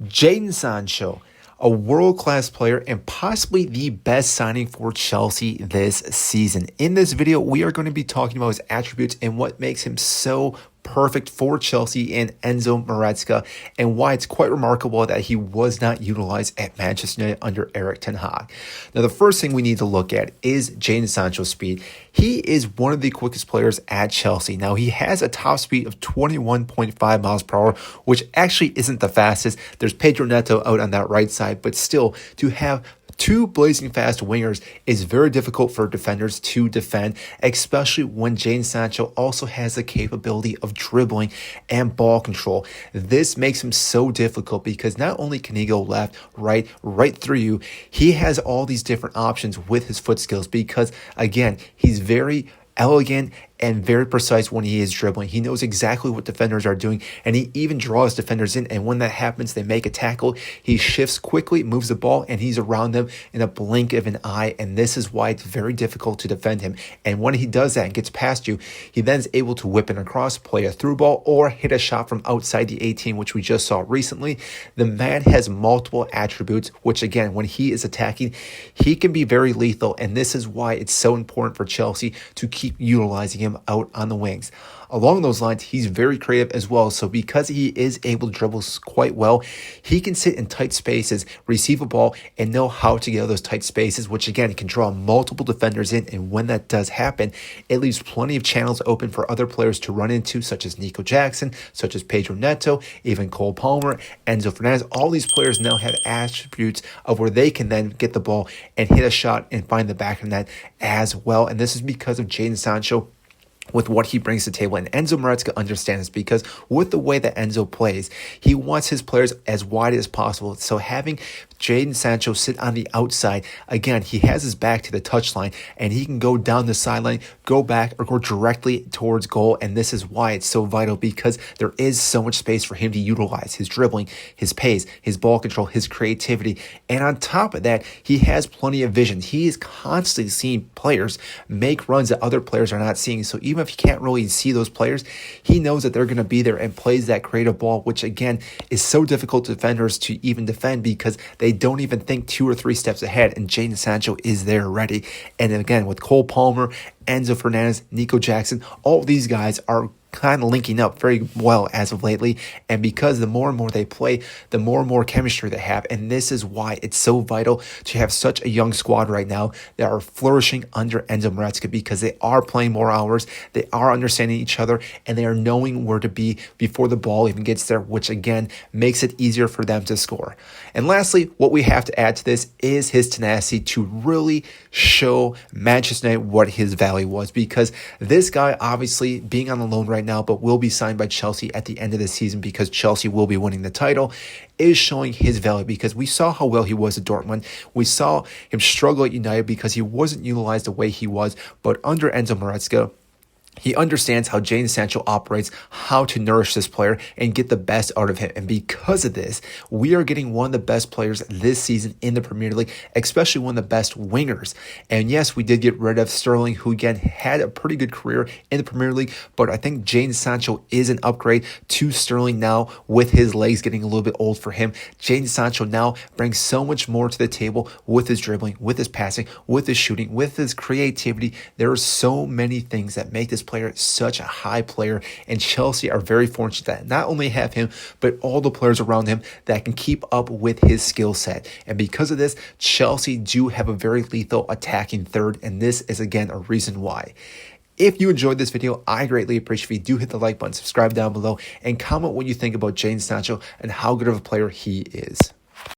Jadon Sancho, a world-class player and possibly the best signing for Chelsea this season. In this video, we are going to be talking about his attributes and what makes him so perfect for Chelsea and Enzo Maresca, and why it's quite remarkable that he was not utilized at Manchester United under Erik ten Hag. Now, the first thing we need to look at is Jadon Sancho's speed. He is one of the quickest players at Chelsea. Now, he has a top speed of 21.5 miles per hour, which actually isn't the fastest. There's Pedro Neto out on that right side, but still, to have two blazing fast wingers is very difficult for defenders to defend, especially when Jadon Sancho also has the capability of dribbling and ball control. This makes him so difficult because not only can he go left, right through you, he has all these different options with his foot skills because, again, he's very elegant and very precise when he is dribbling. He knows exactly what defenders are doing, and he even draws defenders in, and when that happens, they make a tackle. He shifts quickly, moves the ball, and he's around them in a blink of an eye, and this is why it's very difficult to defend him. And when he does that and gets past you, he then is able to whip in across, play a through ball, or hit a shot from outside the 18, which we just saw recently. The man has multiple attributes, which again, when he is attacking, he can be very lethal, and this is why it's so important for Chelsea to keep utilizing him out on the wings. Along those lines, he's very creative as well. So because he is able to dribble quite well, he can sit in tight spaces, receive a ball, and know how to get out of those tight spaces, which again can draw multiple defenders in. And when that does happen, it leaves plenty of channels open for other players to run into, such as Nico Jackson, such as Pedro Neto, even Cole Palmer, Enzo Fernandez. All these players now have attributes of where they can then get the ball and hit a shot and find the back of the net as well. And this is because of Jadon Sancho, with what he brings to the table. And Enzo Maresca understands because with the way that Enzo plays, he wants his players as wide as possible. So having Jadon Sancho sit on the outside, again, he has his back to the touchline and he can go down the sideline, go back, or go directly towards goal. And this is why it's so vital, because there is so much space for him to utilize his dribbling, his pace, his ball control, his creativity. And on top of that, he has plenty of vision. He is constantly seeing players make runs that other players are not seeing. So even if he can't really see those players, he knows that they're going to be there and plays that creative ball, which again is so difficult to defenders to even defend because they don't even think 2 or 3 steps ahead, and Jadon Sancho is there ready. And again, with Cole Palmer, Enzo Fernandez, Nico Jackson, all these guys are kind of linking up very well as of lately, and because the more and more they play, the more and more chemistry they have. And this is why it's so vital to have such a young squad right now that are flourishing under Enzo Maresca, because they are playing more hours, they are understanding each other, and they are knowing where to be before the ball even gets there, which again makes it easier for them to score. And lastly, what we have to add to this is his tenacity to really show Manchester United what his value was, because this guy, obviously being on the loan right now, but will be signed by Chelsea at the end of the season because Chelsea will be winning the title, is showing his value, because we saw how well he was at Dortmund. We saw him struggle at United because he wasn't utilized the way he was, but under Enzo Maresca, he understands how Jadon Sancho operates, how to nourish this player and get the best out of him. And because of this, we are getting one of the best players this season in the Premier League, especially one of the best wingers. And yes, we did get rid of Sterling, who again had a pretty good career in the Premier League, but I think Jadon Sancho is an upgrade to Sterling now, with his legs getting a little bit old for him. Jadon Sancho now brings so much more to the table with his dribbling, with his passing, with his shooting, with his creativity. There are so many things that make this player such a high player, and Chelsea are very fortunate that not only have him, but all the players around him that can keep up with his skill set. And because of this, Chelsea do have a very lethal attacking third, and this is again a reason why. If you enjoyed this video, I greatly appreciate if you do hit the like button, subscribe down below, and comment what you think about Jadon Sancho and how good of a player he is.